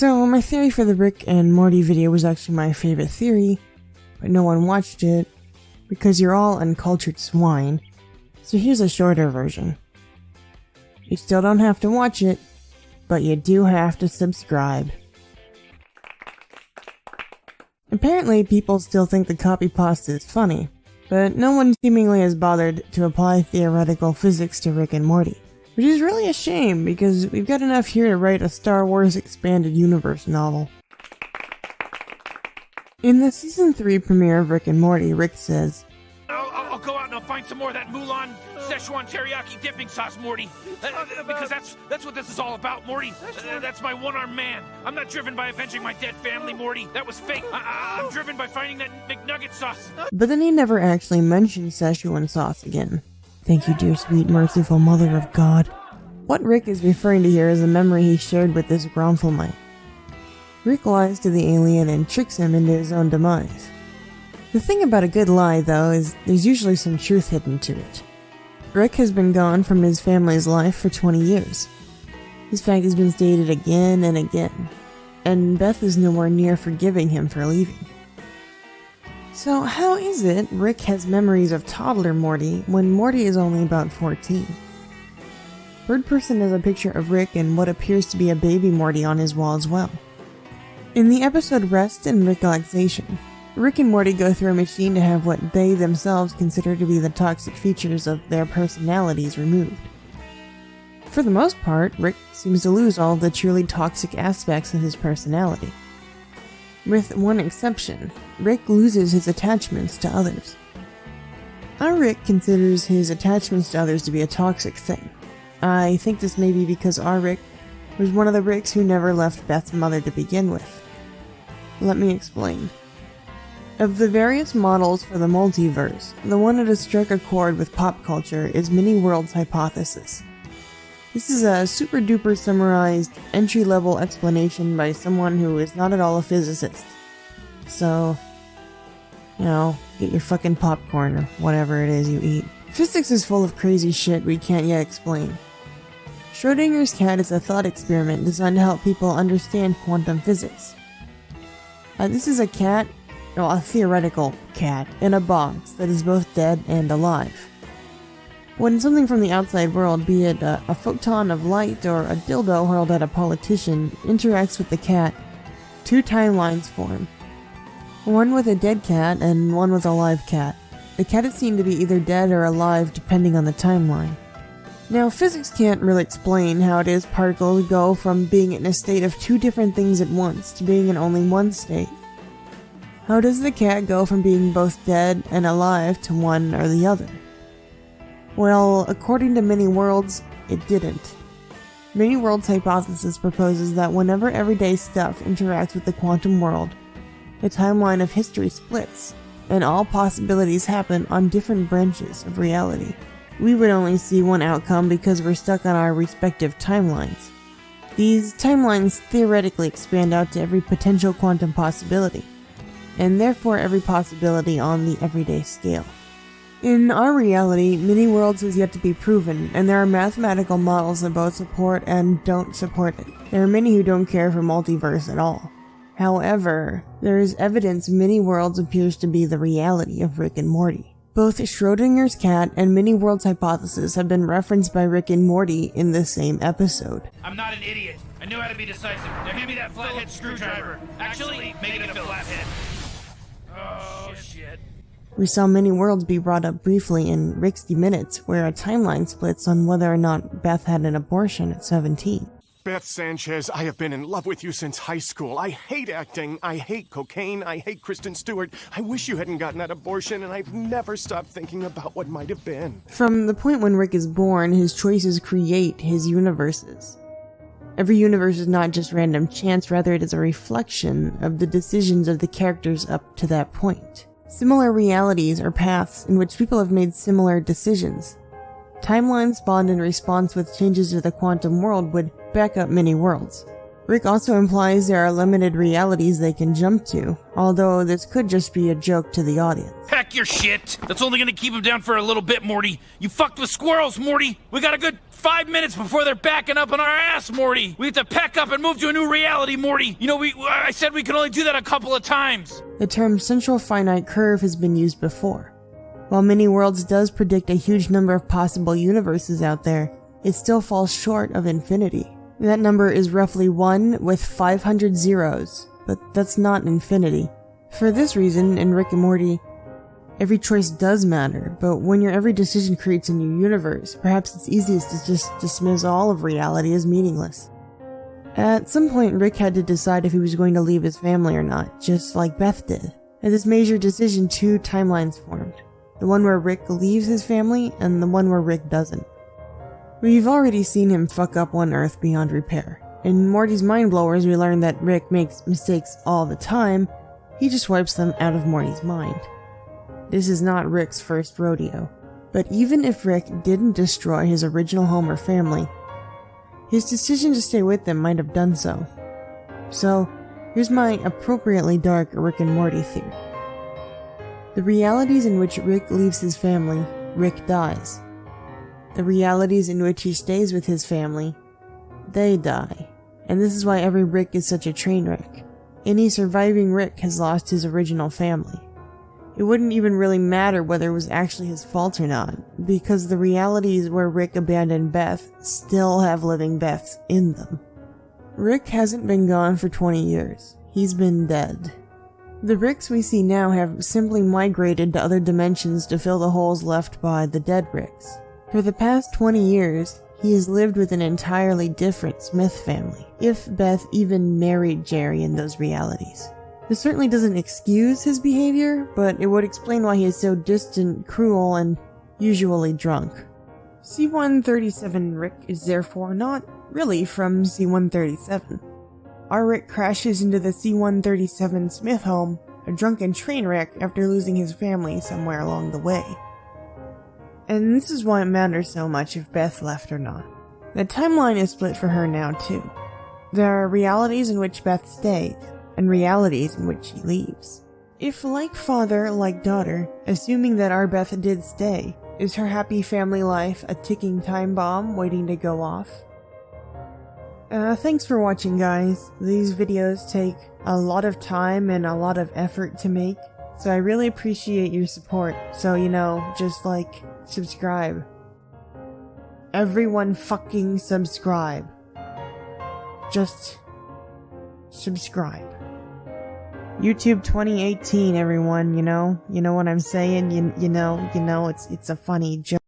So my theory for the Rick and Morty video was actually my favorite theory, but no one watched it because you're all uncultured swine. So here's a shorter version. You still don't have to watch it, but you do have to subscribe. Apparently people still think the copy pasta is funny, but no one seemingly has bothered to apply theoretical physics to Rick and Morty. Which is really a shame, because we've got enough here to write a Star Wars Expanded Universe novel. In the Season 3 premiere of Rick and Morty, Rick says, I'll go out and I'll find some more of that Mulan Szechuan teriyaki dipping sauce, Morty. Because that's what this is all about, Morty. That's my one-armed man. I'm not driven by avenging my dead family, Morty. That was fake. I'm driven by finding that McNugget sauce. But then he never actually mentioned Szechuan sauce again. Thank you, dear sweet merciful mother of God. What Rick is referring to here is a memory he shared with this Grounfelmite. Rick lies to the alien and tricks him into his own demise. The thing about a good lie, though, is there's usually some truth hidden to it. Rick has been gone from his family's life for 20 years. This fact has been stated again and again, and Beth is nowhere near forgiving him for leaving. So how is it Rick has memories of toddler Morty when Morty is only about 14? Bird Person has a picture of Rick and what appears to be a baby Morty on his wall as well. In the episode Rest and Relaxation, Rick and Morty go through a machine to have what they themselves consider to be the toxic features of their personalities removed. For the most part, Rick seems to lose all of the truly toxic aspects of his personality. With one exception, Rick loses his attachments to others. Our Rick considers his attachments to others to be a toxic thing. I think this may be because our Rick was one of the Ricks who never left Beth's mother to begin with. Let me explain. Of the various models for the multiverse, the one that has struck a chord with pop culture is Many Worlds Hypothesis. This is a super duper summarized, entry-level explanation by someone who is not at all a physicist. So, get your fucking popcorn or whatever it is you eat. Physics is full of crazy shit we can't yet explain. Schrodinger's cat is a thought experiment designed to help people understand quantum physics. This is a cat, a theoretical cat, in a box that is both dead and alive. When something from the outside world, be it a photon of light or a dildo hurled at a politician, interacts with the cat, two timelines form. One with a dead cat and one with a live cat. The cat is seen to be either dead or alive depending on the timeline. Now, physics can't really explain how it is particles go from being in a state of two different things at once to being in only one state. How does the cat go from being both dead and alive to one or the other? Well, according to Many Worlds, it didn't. Many Worlds Hypothesis proposes that whenever everyday stuff interacts with the quantum world, the timeline of history splits, and all possibilities happen on different branches of reality. We would only see one outcome because we're stuck on our respective timelines. These timelines theoretically expand out to every potential quantum possibility, and therefore every possibility on the everyday scale. In our reality, Many Worlds is yet to be proven, and there are mathematical models that both support and don't support it. There are many who don't care for multiverse at all. However, there is evidence Many Worlds appears to be the reality of Rick and Morty. Both Schrodinger's cat and Many Worlds Hypothesis have been referenced by Rick and Morty in the same episode. I'm not an idiot. I knew how to be decisive. Now hand me that flathead screwdriver. Actually, make it a flathead. Oh, shit. We saw Many Worlds be brought up briefly in Ricksty Minutes, where a timeline splits on whether or not Beth had an abortion at 17. Beth Sanchez, I have been in love with you since high school. I hate acting. I hate cocaine. I hate Kristen Stewart. I wish you hadn't gotten that abortion, and I've never stopped thinking about what might have been. From the point when Rick is born, his choices create his universes. Every universe is not just random chance, rather it is a reflection of the decisions of the characters up to that point. Similar realities are paths in which people have made similar decisions. Timelines spawned in response with changes to the quantum world would back up Many Worlds. Rick also implies there are limited realities they can jump to, although this could just be a joke to the audience. Pack your shit! That's only gonna keep him down for a little bit, Morty. You fucked with squirrels, Morty! We got a good 5 minutes before they're backing up on our ass, Morty! We have to pack up and move to a new reality, Morty! You know, I said we could only do that a couple of times! The term central finite curve has been used before. While Many Worlds does predict a huge number of possible universes out there, it still falls short of infinity. That number is roughly 1 with 500 zeros, but that's not infinity. For this reason, in Rick and Morty, every choice does matter, but when your every decision creates a new universe, perhaps it's easiest to just dismiss all of reality as meaningless. At some point, Rick had to decide if he was going to leave his family or not, just like Beth did. At this major decision, 2 timelines formed. The one where Rick leaves his family, and the one where Rick doesn't. We've already seen him fuck up one Earth beyond repair. In Morty's Mind Blowers, we learn that Rick makes mistakes all the time, he just wipes them out of Morty's mind. This is not Rick's first rodeo. But even if Rick didn't destroy his original home or family, his decision to stay with them might have done so. So, here's my appropriately dark Rick and Morty theory. The realities in which Rick leaves his family, Rick dies. The realities in which he stays with his family, they die. And this is why every Rick is such a train wreck. Any surviving Rick has lost his original family. It wouldn't even really matter whether it was actually his fault or not, because the realities where Rick abandoned Beth still have living Beths in them. Rick hasn't been gone for 20 years. He's been dead. The Ricks we see now have simply migrated to other dimensions to fill the holes left by the dead Ricks. For the past 20 years, he has lived with an entirely different Smith family, if Beth even married Jerry in those realities. This certainly doesn't excuse his behavior, but it would explain why he is so distant, cruel, and usually drunk. C-137 Rick is therefore not really from C-137. Our Rick crashes into the C-137 Smith home, a drunken train wreck after losing his family somewhere along the way. And this is why it matters so much if Beth left or not. The timeline is split for her now too. There are realities in which Beth stays, and realities in which she leaves. If like father, like daughter, assuming that our Beth did stay, is her happy family life a ticking time bomb waiting to go off? Thanks for watching, guys. These videos take a lot of time and a lot of effort to make, so I really appreciate your support. So, just subscribe. Everyone fucking subscribe. Just subscribe. YouTube 2018, everyone, you know what I'm saying? You know, it's a funny joke.